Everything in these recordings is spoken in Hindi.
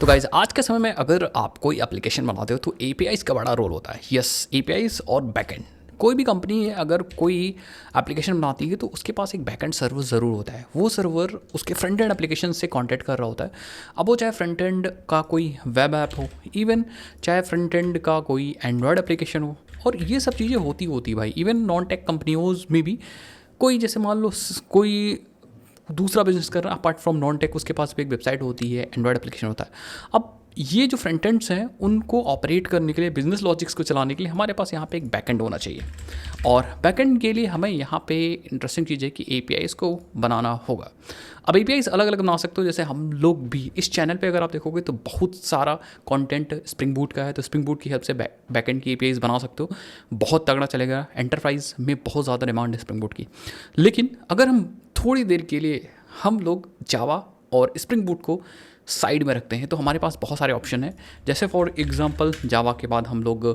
तो गाइज आज के समय में अगर आप कोई एप्लीकेशन बनाते हो तो एपीआईज का बड़ा रोल होता है। यस, एपीआईज और बैकएंड। कोई भी कंपनी है अगर कोई एप्लीकेशन बनाती है तो उसके पास एक बैकएंड सर्वर ज़रूर होता है। वो सर्वर उसके फ्रंट एंड एप्लीकेशन से कांटेक्ट कर रहा होता है। अब वो चाहे फ्रंट एंड का कोई वेब ऐप हो, इवन चाहे फ्रंट एंड का कोई एंड्रॉयड एप्लीकेशन हो, और ये सब चीज़ें होती भाई इवन नॉन टेक कंपनियों में भी। कोई जैसे मान लो कोई दूसरा बिजनेस कर रहा है अपार्ट फ्रॉम नॉन टेक, उसके पास भी एक वेबसाइट होती है, एंड्रॉयड एप्लीकेशन होता है। अब ये जो फ्रंट एंड्स हैं उनको ऑपरेट करने के लिए, बिजनेस लॉजिक्स को चलाने के लिए हमारे पास यहाँ पे एक बैकएंड होना चाहिए। और बैकएंड के लिए हमें यहाँ पे इंटरेस्टिंग चीज़ है कि एपीआईज को बनाना होगा। अब एपीआईज अलग अलग बना सकते हो। जैसे हम लोग भी इस चैनल पे अगर आप देखोगे तो बहुत सारा कंटेंट स्प्रिंग बूट का है, तो स्प्रिंग बूट की हेल्प से बैकएंड की एपीआईज बना सकते हो। बहुत तगड़ा चलेगा। एंटरप्राइज में बहुत ज़्यादा डिमांड है स्प्रिंग बूट की। लेकिन अगर हम थोड़ी देर के लिए हम लोग जावा और स्प्रिंग बूट को साइड में रखते हैं तो हमारे पास बहुत सारे ऑप्शन हैं। जैसे फॉर एग्जांपल जावा के बाद हम लोग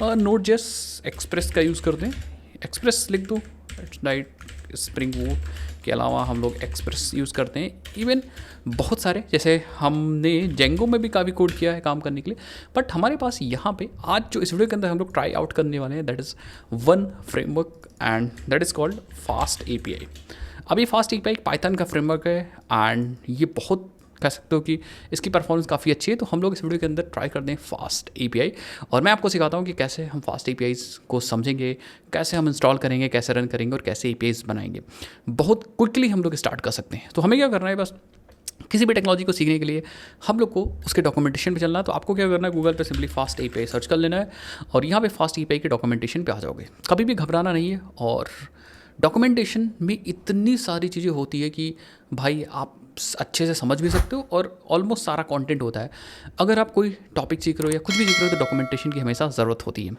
नोड.जेएस एक्सप्रेस का यूज़ करते हैं। एक्सप्रेस लिख दो, इट्स राइट। स्प्रिंग बूट के अलावा हम लोग एक्सप्रेस यूज़ करते हैं। इवन बहुत सारे, जैसे हमने जेंगो में भी काफ़ी कोड किया है काम करने के लिए। बट हमारे पास यहाँ पे आज जो इस वीडियो के अंदर हम लोग ट्राई आउट करने वाले हैं, that is one framework and that is called fast API. अब ये फास्ट एपीआई पाइथन का फ्रेमवर्क है एंड ये बहुत कह सकते हो कि इसकी परफॉर्मेंस काफ़ी अच्छी है। तो हम लोग इस वीडियो के अंदर ट्राई करते हैं फास्ट एपीआई, और मैं आपको सिखाता हूँ कि कैसे हम फास्ट एपीआईज को समझेंगे, कैसे हम इंस्टॉल करेंगे, कैसे रन करेंगे और कैसे एपीआईज बनाएंगे। बहुत क्विकली हम लोग स्टार्ट कर सकते हैं। तो हमें क्या करना है, बस किसी भी टेक्नोलॉजी को सीखने के लिए हम लोग को उसके डॉक्यूमेंटेशन पे चलना है। तो आपको क्या करना है, गूगल पे सिंपली फास्ट एपीआई सर्च कर लेना है और यहाँ पे फास्ट एपीआई के डॉक्यूमेंटेशन पे आ जाओगे। कभी भी घबराना नहीं है। और डॉक्यूमेंटेशन में इतनी सारी चीज़ें होती है कि भाई आप अच्छे से समझ भी सकते हो और ऑलमोस्ट सारा कंटेंट होता है। अगर आप कोई टॉपिक सीख रहे हो या कुछ भी सीख रहे हो तो डॉक्यूमेंटेशन की हमेशा ज़रूरत होती है।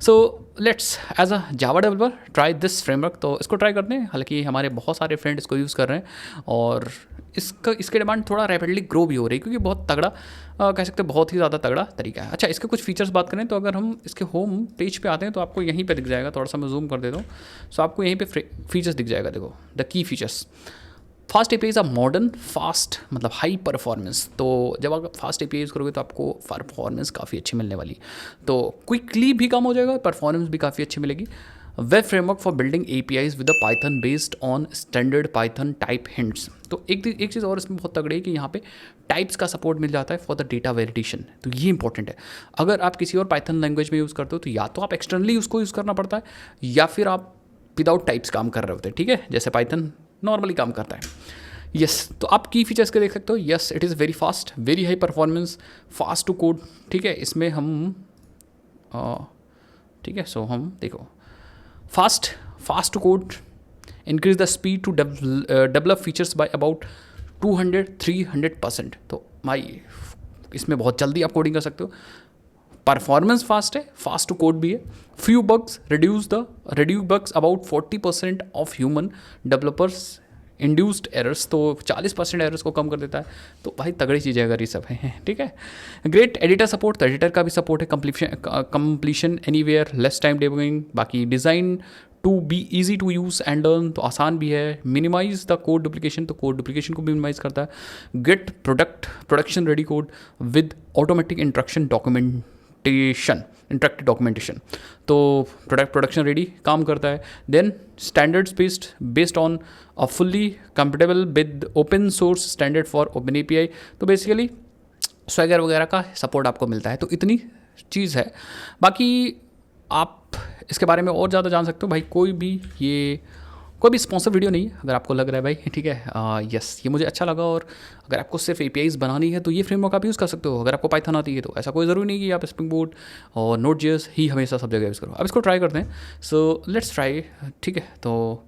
So let's as a Java developer try this framework. तो इसको ट्राई करते हैं। हालांकि हमारे बहुत सारे फ्रेंड इसको यूज़ कर रहे हैं और इसके डिमांड थोड़ा रैपिडली ग्रो भी हो रही है, क्योंकि बहुत तगड़ा कह सकते हैं, बहुत ही ज़्यादा तगड़ा तरीका है। अच्छा, इसके कुछ फीचर्स बात करें तो अगर हम इसके होम पेज पे आते हैं तो आपको यहीं पे दिख जाएगा। थोड़ा सा मैं जूम कर देता हूँ। सो आपको यहीं पे फीचर्स दिख जाएगा। देखो the key features. Fast APIs a modern fast, मतलब हाई परफॉर्मेंस। तो जब आप फास्ट एपीआईज करोगे तो आपको परफॉर्मेंस काफ़ी अच्छी मिलने वाली। तो क्विकली भी कम हो जाएगा, परफॉर्मेंस भी काफ़ी अच्छी मिलेगी। Web framework for building APIs with Python based on standard Python type hints. तो एक चीज़ और इसमें बहुत तगड़ी है कि यहाँ पे टाइप्स का सपोर्ट मिल जाता है फॉर द डेटा वेलिडेशन। तो ये इंपॉर्टेंट है। अगर आप किसी और पाइथन लैंग्वेज में यूज़ करते हो तो या तो आप एक्सटर्नली उसको यूज़ करना पड़ता है या फिर आप विदाउट टाइप्स काम कर रहे होते हैं। ठीक है, जैसे पाइथन नॉर्मली काम करता है। यस, तो आप की फीचर्स के देख सकते हो। Yes, it is very fast, very high performance, fast to code. ठीक है, इसमें हम ठीक है, सो हम देखो fast to code, increase the speed to develop features by about 200-300%। तो भाई इसमें बहुत जल्दी आप कोडिंग कर सकते हो। परफॉर्मेंस फास्ट है, फास्ट टू कोड भी है। Few bugs, reduce bugs about 40% of human developers induced errors. तो 40% एरर्स को कम कर देता है। तो भाई तगड़ी चीज़ें अगर ये सब है। ठीक है, ग्रेट एडिटर सपोर्ट। तो एडिटर का भी सपोर्ट है। Completion anywhere, less time debugging. बाकी design to be easy to use and learn, तो आसान भी है। मिनिमाइज द कोड डुप्लीकेशन, तो कोड डुप्लीकेशन को भी मिनिमाइज करता है। Get production ready code with automatic interactive documentation. तो प्रोडक्शन रेडी काम करता है। Then standards based on a fully compatible with open source standard for open API. तो बेसिकली स्वैगर वगैरह का सपोर्ट आपको मिलता है। तो इतनी चीज़ है। बाकी आप इसके बारे में और ज़्यादा जान सकते हो भाई। कोई भी स्पॉन्सर वीडियो नहीं है अगर आपको लग रहा है भाई। ठीक है, यस, ये मुझे अच्छा लगा। और अगर आपको सिर्फ एपीआईज बनानी है तो ये फ्रेमवर्क आप यूज़ कर सकते हो। अगर आपको पाइथन आती है तो ऐसा कोई ज़रूरी नहीं कि आप स्प्रिंग बूट और नोड.जेएस ही हमेशा सब जगह यूज़ करो। अब इसको ट्राई करते हैं। So let's try. ठीक है, तो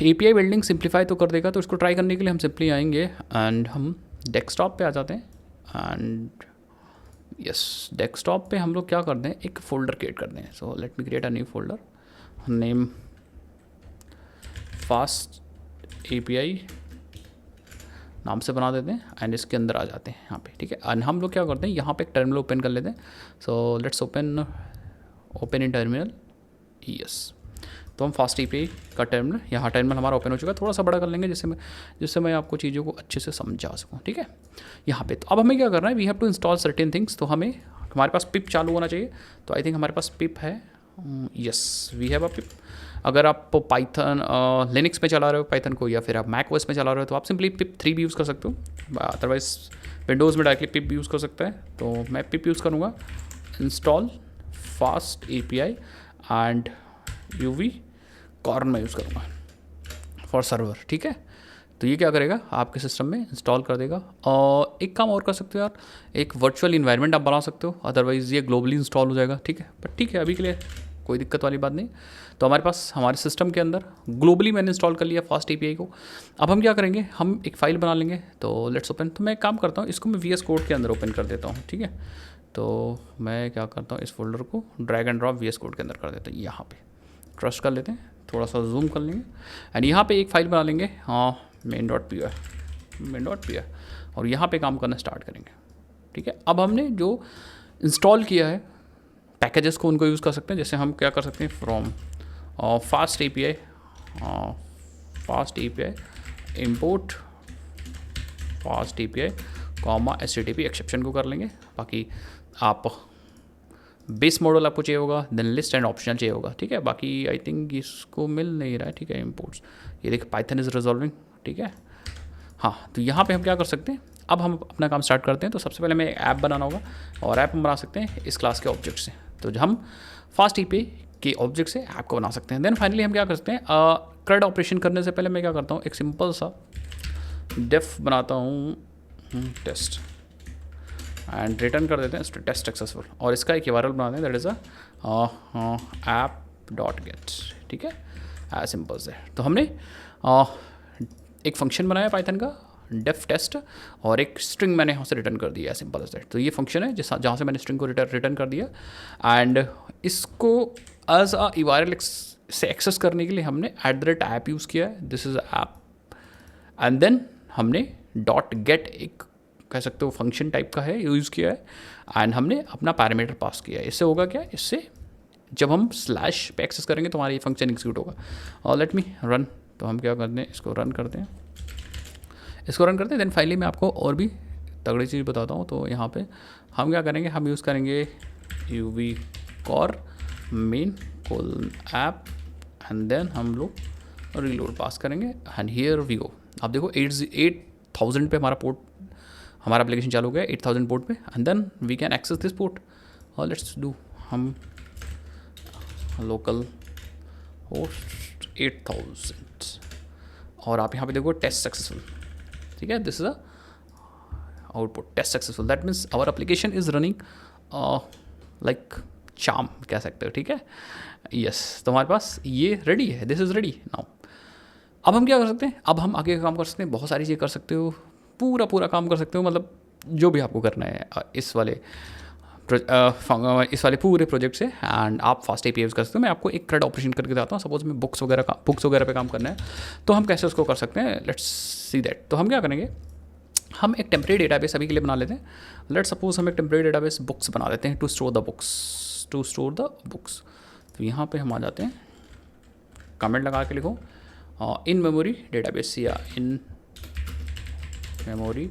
एपीआई बिल्डिंग सिंप्लीफाई तो कर देगा। तो इसको ट्राई करने के लिए हम सिंपली आएंगे एंड हम डेस्कटॉप पे आ जाते हैं। एंड यस, डेस्कटॉप पे हम लोग क्या करते हैं, एक फ़ोल्डर क्रिएट करते हैं। So let me create a new folder, name fast API नाम से बना देते हैं एंड इसके अंदर आ जाते हैं यहाँ पे। ठीक है, एंड हम लोग क्या करते हैं, यहाँ पे एक टर्मिनल ओपन कर लेते हैं। So let's open in terminal. Yes, तो हम फास्ट API का टर्मिनल, यहाँ टर्मिनल हमारा ओपन हो चुका है, थोड़ा सा बड़ा कर लेंगे जिससे मैं आपको चीज़ों को अच्छे से समझा सकूँ, ठीक है। यहाँ पे तो अब हमें क्या करना है, we have to install certain things. तो हमारे पास पिप चालू होना चाहिए, तो आई थिंक हमारे पास पिप है, यस वी हैव अ पिप। अगर आप पाइथन लिनक्स में चला रहे हो पाइथन को, या फिर आप मैक ओएस में चला रहे हो, तो आप सिंपली पिप 3 भी यूज़ कर सकते हो, अदरवाइज विंडोज़ में डायरेक्टली पिप भी यूज़ कर सकता है। तो मैं पिप यूज़ करूँगा, install fast API and UV corn में यूज़ करूँगा फॉर सर्वर, ठीक है। तो ये क्या करेगा, आपके सिस्टम में इंस्टॉल कर देगा। और एक काम और कर सकते हो यार, एक वर्चुअल इन्वायरमेंट आप बना सकते हो, अदरवाइज़ ये ग्लोबली इंस्टॉल हो जाएगा, ठीक है। बट ठीक है, अभी के लिए कोई दिक्कत वाली बात नहीं। तो हमारे पास हमारे सिस्टम के अंदर ग्लोबली मैंने इंस्टॉल कर लिया फास्ट API को। अब हम क्या करेंगे, हम एक फ़ाइल बना लेंगे। तो लेट्स ओपन, तो मैं एक काम करता हूँ, इसको मैं VS कोड के अंदर ओपन कर देता हूँ, ठीक है। तो मैं क्या करता हूँ, इस फोल्डर को drag and drop VS code के अंदर कर देता हूँ। यहाँ पे ट्रस्ट कर लेते हैं, थोड़ा सा जूम कर लेंगे एंड यहाँ पे एक फ़ाइल बना लेंगे, main.py, और यहाँ पे काम करना स्टार्ट करेंगे, ठीक है। अब हमने जो इंस्टॉल किया है पैकेजेस को, उनको यूज़ कर सकते हैं। जैसे हम क्या कर सकते हैं, from fast API import fast API HTTP exception को कर लेंगे। बाकी आप बेस मॉडल आपको चाहिए होगा, देन लिस्ट एंड ऑप्शनल चाहिए होगा, ठीक है। बाकी आई थिंक इसको मिल नहीं रहा है, ठीक है। इम्पोर्ट्स, ये देखिए पाइथन इज़ रिजॉल्विंग, ठीक है। हाँ, तो यहाँ पे हम क्या कर सकते हैं, अब हम अपना काम स्टार्ट करते हैं। तो सबसे पहले हमें ऐप बनाना होगा, और ऐप हम बना सकते हैं इस क्लास के ऑब्जेक्ट से। तो जो हम फास्ट API के ऑब्जेक्ट से ऐप को बना सकते हैं। देन फाइनली हम क्या कर सकते हैं, CRUD ऑपरेशन करने से पहले मैं क्या करता हूँ, एक सिंपल सा डेफ बनाता हूँ, टेस्ट, एंड रिटर्न कर देते हैं टेस्ट सक्सेसफुल, और इसका एक URL बनाते हैं, दैट इज़ app.get, ठीक है, एज सिंपल से। तो हमने एक फंक्शन बनाया पाइथन का डेफ टेस्ट, और एक स्ट्रिंग मैंने यहाँ से रिटर्न कर दिया है, सिंपल एज दैट। तो ये फंक्शन है जहाँ से मैंने स्ट्रिंग को रिटर्न कर दिया, एंड इसको एज URL से एक्सेस करने के लिए हमने @app यूज़ किया है, this is app, and then हमने .get एक कह सकते हो फंक्शन टाइप का है यूज़ किया है, एंड हमने अपना पैरामीटर पास किया है। इससे होगा क्या, इससे जब हम स्लैश पे एक्सेस करेंगे तो हमारा ये फंक्शन एग्जीक्यूट होगा। और लेट मी रन, तो हम क्या करते हैं, इसको रन करते हैं, देन फाइनली मैं आपको और भी तगड़ी चीज़ बताता हूँ। तो यहाँ पे हम क्या करेंगे, हम यूज़ करेंगे UV core main app, and then हम लोग रीलोड पास करेंगे, एंड हियर वी गो। आप देखो 8000 पे हमारा एप्लीकेशन चालू हो गया, 8000 पोर्ट पे, and then we can access this port. और लेट्स डू, हम लोकल होस्ट 8000, और आप यहाँ पे देखो टेस्ट सक्सेसफुल, ठीक है, this is a output, test successful, that means our application is running like charm कह सकते हो, ठीक है, यस। तो हमारे पास ये रेडी है, दिस इज़ रेडी नाउ। अब हम क्या कर सकते हैं, अब हम आगे का काम कर सकते हैं, बहुत सारी चीज़ें कर सकते हो, पूरा काम कर सकते हो, मतलब जो भी आपको करना है इस वाले पूरे प्रोजेक्ट से, एंड आप फास्ट API यूज़ कर सकते हो। मैं आपको एक CRUD ऑपरेशन करके बताता हूँ। सपोज में बुक्स वगैरह पे काम करना है, तो हम कैसे उसको कर सकते हैं, लेट्स सी दैट। तो हम क्या करेंगे, हम एक टेम्परेरी डेटाबेस अभी के लिए बना लेते हैं। लेट्स सपोज हम एक टेम्परेरी डेटाबेस बुक्स बना लेते हैं, टू स्टोर द बुक्स। तो यहाँ पे हम आ जाते हैं, कमेंट लगा के लिखो इन मेमोरी डेटाबेस, या इन मेमोरी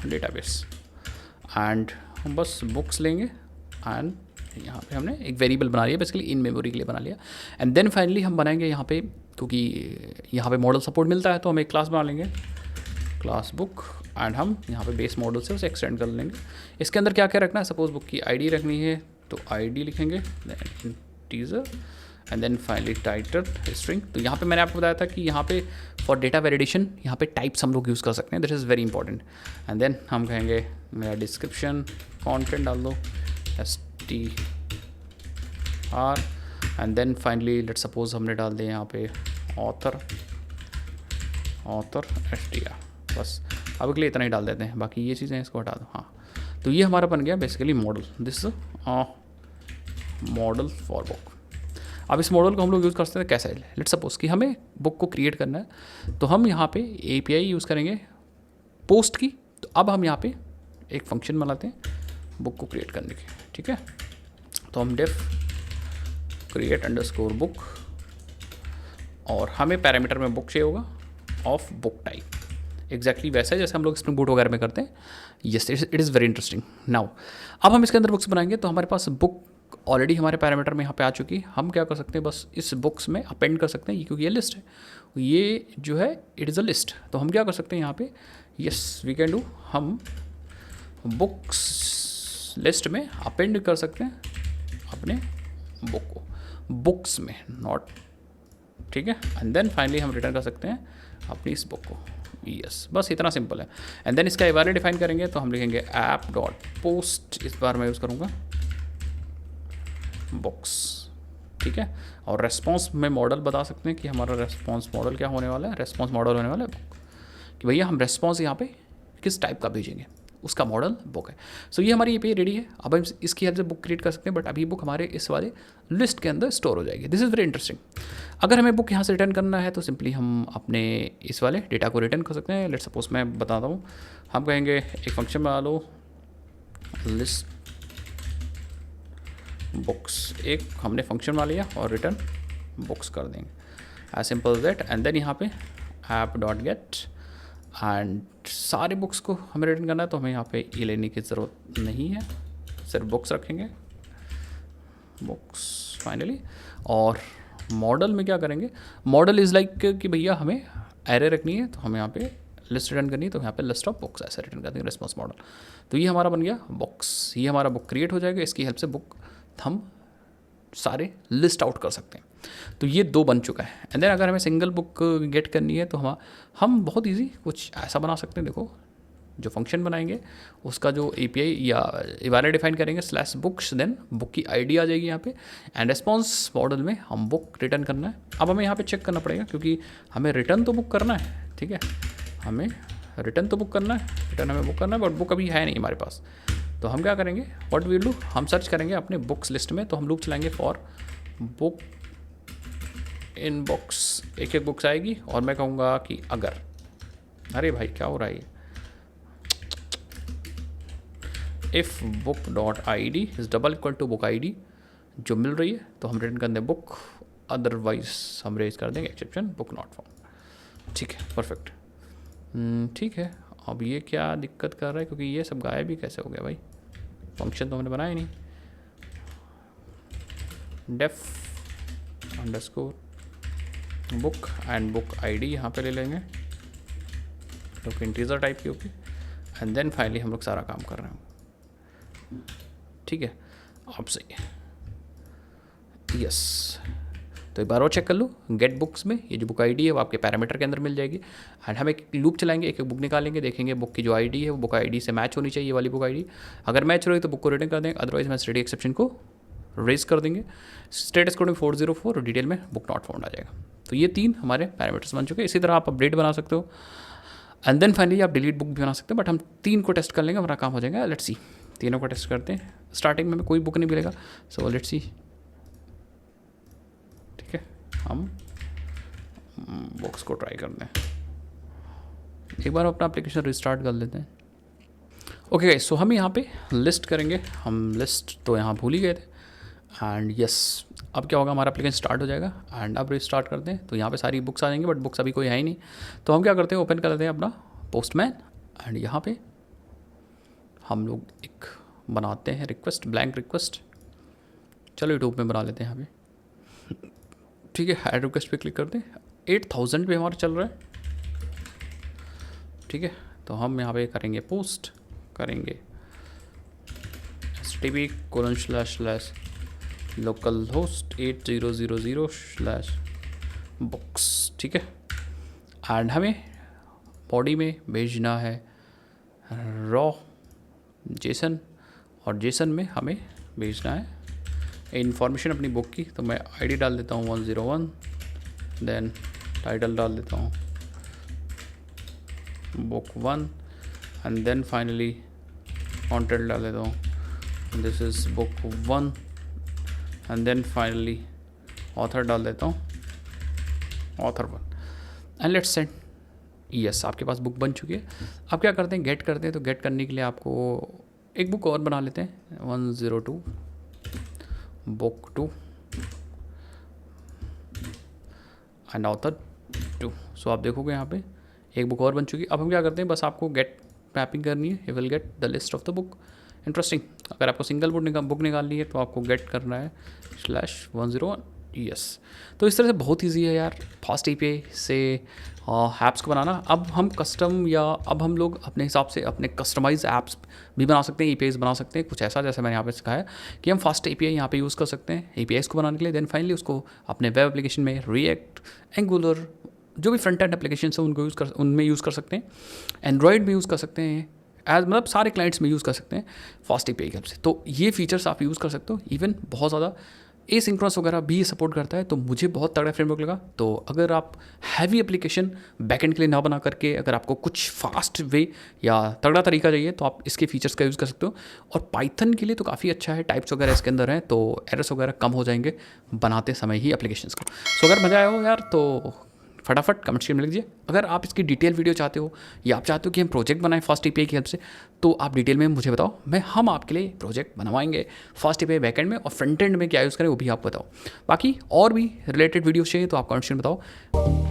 डेटाबेस, एंड हम बस बुक्स लेंगे, एंड यहाँ पे हमने एक वेरिएबल बना लिया, बेसिकली इन मेमोरी के लिए बना लिया। एंड देन फाइनली हम बनाएंगे यहाँ पे, क्योंकि यहाँ पे मॉडल सपोर्ट मिलता है, तो हम एक क्लास बना लेंगे, क्लास बुक, एंड हम यहाँ पे बेस मॉडल से उसे एक्सटेंड कर लेंगे। इसके अंदर क्या क्या रखना है, सपोज बुक की ID रखनी है, तो ID लिखेंगे, then teaser, and then finally title string. तो यहाँ पे मैंने आपको बताया था कि यहाँ पे फॉर डेटा वैलिडेशन यहाँ पे टाइप्स हम लोग यूज़ कर सकते हैं, this is very important. And then हम कहेंगे मेरा डिस्क्रिप्शन कंटेंट डाल दो STR, and then finally let's suppose हमने डाल दिया यहाँ पे ऑथर STR, बस अब के लिए इतना ही डाल देते हैं, बाकी ये चीज़ें इसको हटा दो। हाँ, तो ये हमारा बन गया basically model, this model for book. अब इस मॉडल को हम लोग यूज़ कर सकते हैं कैसे, लेट्स सपोज कि हमें बुक को क्रिएट करना है, तो हम यहाँ पे API यूज़ करेंगे पोस्ट की। तो अब हम यहाँ पे एक फंक्शन बनाते हैं बुक को क्रिएट करने के, ठीक है। तो हम डेफ क्रिएट अंडरस्कोर बुक, और हमें पैरामीटर में बुक चाहिए होगा ऑफ बुक टाइप, एग्जैक्टली वैसा है जैसे हम लोग स्प्रिंग बूट वगैरह में करते हैं। Yes, it is very interesting. Now अब हम इसके अंदर बुक्स बनाएंगे तो हमारे पास बुक ऑलरेडी हमारे पैरामीटर में यहाँ पे आ चुकी है। हम क्या कर सकते हैं, बस इस बुक्स में अपेंड कर सकते हैं, क्योंकि ये लिस्ट है, ये जो है इट इज़ अ लिस्ट। तो हम क्या कर सकते हैं यहाँ पे, यस वी कैन डू, हम बुक्स लिस्ट में अपेंड कर सकते हैं अपने बुक को, बुक्स में नॉट, ठीक है। एंड देन फाइनली हम रिटर्न कर सकते हैं अपनी इस बुक को। यस, बस इतना सिंपल है। एंड देन इसका URL डिफाइन करेंगे तो हम लिखेंगे ऐप डॉट पोस्ट, इस बार मैं यूज़ करूँगा बुक्स, ठीक है। और रेस्पॉन्स में मॉडल बता सकते हैं कि हमारा रेस्पॉन्स मॉडल क्या होने वाला है, रेस्पॉन्स मॉडल होने वाला है बुक, कि भैया हम रेस्पॉन्स यहाँ पे किस टाइप का भेजेंगे, उसका मॉडल बुक है। सो ये हमारी API रेडी है। अब हम इसकी हेल्प से बुक क्रिएट कर सकते हैं, बट अभी बुक हमारे इस वाले लिस्ट के अंदर स्टोर हो जाएगी। This is very interesting. अगर हमें बुक यहाँ से रिटर्न करना है तो सिंपली हम अपने इस वाले डेटा को रिटर्न कर सकते हैं। लेट्स सपोज मैं बताता हूँ, हम कहेंगे एक फंक्शन बना लो लिस्ट बुक्स, एक हमने फंक्शन बना लिया और रिटर्न बुक्स कर देंगे, as simple as that. And then यहाँ पे ऐप डॉट गेट, एंड सारे बुक्स को हमें रिटर्न करना है तो हमें यहाँ पे ये लेने की ज़रूरत नहीं है, सिर्फ बुक्स रखेंगे, बुक्स फाइनली। और मॉडल में क्या करेंगे, मॉडल इज़ लाइक कि भैया हमें एरे रखनी है तो हमें यहाँ पे लिस्ट रिटर्न करनी है, तो यहाँ पे लिस्ट ऑफ बुक्स ऐसे रिटर्न कर देंगे रिस्पॉन्स मॉडल। तो ये हमारा बन गया बुक्स, ये हमारा बुक क्रिएट हो जाएगा। इसकी हेल्प से बुक हम सारे लिस्ट आउट कर सकते हैं। तो ये 2 बन चुका है। एंड देन अगर हमें सिंगल बुक गेट करनी है तो हम बहुत इजी कुछ ऐसा बना सकते हैं। देखो, जो फंक्शन बनाएंगे उसका जो API या URL डिफाइन करेंगे /books, देन बुक की ID आ जाएगी यहाँ पे, एंड रेस्पॉन्स मॉडल में हम बुक रिटर्न करना है। अब हमें यहाँ पे चेक करना पड़ेगा, क्योंकि हमें रिटर्न तो बुक करना है, ठीक है, हमें रिटर्न तो बुक करना है, रिटर्न हमें बुक करना है, बट बुक अभी है नहीं हमारे पास। तो हम क्या करेंगे, व्हाट वी डू, हम सर्च करेंगे अपने बुक्स लिस्ट में, तो हम लूप चलाएंगे फॉर बुक इन बुक्स, एक एक बुक्स आएगी और मैं कहूँगा कि अगर, अरे भाई क्या हो रहा है ये, if book dot ID is double equal to book ID जो मिल रही है तो हम रिटर्न कर दें बुक, अदरवाइज हम रेज कर देंगे एक्सेप्शन बुक नॉट फाउंड, ठीक है, परफेक्ट। ठीक है, अब ये क्या दिक्कत कर रहा है, क्योंकि ये सब गायब ही कैसे हो गया भाई, फंक्शन तो हमने बनाया नहीं। Def underscore book and book ID यहाँ पे ले लेंगे, तो इंटीजर टाइप की होगी। एंड देन फाइनली हम लोग सारा काम कर रहे हैं, ठीक है, आप सही है। यस, तो एक बार और चेक कर लो, गेट बुक्स में ये जो बुक ID है वो आपके पैरामीटर के अंदर मिल जाएगी। एंड हम एक लूप चलाएंगे, एक एक बुक निकालेंगे, देखेंगे बुक की जो ID है वो बुक ID से मैच होनी चाहिए, ये वाली बुक ID। अगर मैच हो रही तो बुक को रिटर्न कर देंगे, अदरवाइज मैं स्टडी एक्सेप्शन को रेज कर देंगे। स्टेटस कोड में 404 और डिटेल में बुक नॉट फाउंड आ जाएगा। तो ये 3 हमारे पैरामीटर्स बन चुके हैं। इसी तरह आप अपडेट बना सकते हो, एंड देन फाइनली आप डिलीट बुक भी बना सकते हो, बट हम 3 को टेस्ट कर लेंगे, हमारा काम हो जाएगा। लेट्स सी, तीनों को टेस्ट करते हैं। स्टार्टिंग में हमें कोई बुक नहीं मिलेगा, सो लेट्स सी, ठीक है, हम बुक्स को ट्राई करते हैं। एक बार अपना एप्लीकेशन रिस्टार्ट कर लेते हैं। ओके गाइस, सो हम यहाँ पे लिस्ट करेंगे, हम लिस्ट तो यहाँ भूल ही गए थे। एंड यस, अब क्या होगा, हमारा एप्लीकेशन स्टार्ट हो जाएगा। एंड अब रिस्टार्ट करते हैं तो यहाँ पे सारी बुक्स आ जाएंगी, बट बुक्स अभी कोई है ही नहीं। तो हम क्या करते हैं, ओपन कर लेते हैं अपना पोस्टमैन, एंड यहाँ पे हम लोग एक बनाते हैं रिक्वेस्ट, ब्लैंक रिक्वेस्ट। चलो यूट्यूब में बना लेते हैं यहाँ पे, ठीक है। ऐड रिक्वेस्ट पे क्लिक करते हैं, 8000 पे हमारा चल रहा है, ठीक है। तो हम यहाँ पे करेंगे पोस्ट, करेंगे http:// localhost 8000/books, ठीक है। एंड हमें बॉडी में भेजना है रॉ जेसन, और जेसन में हमें भेजना है इंफॉर्मेशन अपनी बुक की। तो मैं ID डाल देता हूँ 101, देन टाइटल डाल देता हूँ book 1, and then finally content डाल देता हूँ this is book 1, and then finally author डाल देता हूँ author 1, and let's send. Yes, आपके पास बुक बन चुकी है। अब क्या करते हैं, गेट करते हैं। तो गेट करने के लिए आपको एक बुक और बना लेते हैं, 102 बुक 2, एंड ऑथर 2। सो आप देखोगे यहाँ पे एक बुक और बन चुकी है। अब हम क्या करते हैं, बस आपको गेट मैपिंग करनी है, you will get the list of the book. Interesting. अगर आपको सिंगल बुक निकालनी है तो आपको गेट करना है /101। यस। तो इस तरह से बहुत ईजी है यार फास्ट एपीआई से ऐप्स को बनाना। अब हम कस्टम या अब हम लोग अपने हिसाब से अपने कस्टमाइज ऐप्स भी बना सकते हैं, एपीआईज बना सकते हैं, कुछ ऐसा जैसे मैंने यहाँ पे सिखाया कि हम फास्ट एपीआई यहाँ पे यूज़ कर सकते हैं एपीआईज को बनाने के लिए। देन फाइनली उसको अपने वेब एप्लीकेशन में रिएक्ट, एंगुलर, जो भी फ्रंट एंड एप्लीकेशन है उनमें यूज़ कर सकते हैं। एंड्रॉयड में यूज़ कर सकते हैं, मतलब सारे क्लाइंट्स में यूज़ कर सकते हैं फास्ट एपीआई हेल्प से। तो ये फीचर्स आप यूज़ कर सकते हो। इवन बहुत ज़्यादा एसिंक्रोनस वगैरह भी सपोर्ट करता है, तो मुझे बहुत तगड़ा फ्रेमवर्क लगा। तो अगर आप हैवी एप्लीकेशन बैकएंड के लिए ना बना करके अगर आपको कुछ फास्ट वे या तगड़ा तरीका चाहिए तो आप इसके फीचर्स का यूज़ कर सकते हो। और पाइथन के लिए तो काफ़ी अच्छा है, टाइप्स वगैरह इसके अंदर हैं, तो एरर्स वगैरह कम हो जाएंगे बनाते समय ही एप्लीकेशंस को। सो अगर मज़ा आया हो यार तो फटाफट कमेंट सेक्शन में लिख दीजिए। अगर आप इसकी डिटेल वीडियो चाहते हो या आप चाहते हो कि हम प्रोजेक्ट बनाएं फास्ट एपीआई की हेल्प से, तो आप डिटेल में मुझे बताओ, हम आपके लिए प्रोजेक्ट बनवाएंगे फास्ट एपीआई बैकएंड में, और फ्रंट एंड में क्या यूज़ करें वो भी आपको बताओ। बाकी और भी रिलेटेड वीडियो चाहिए तो आप कमेंट सेक्शन में बताओ।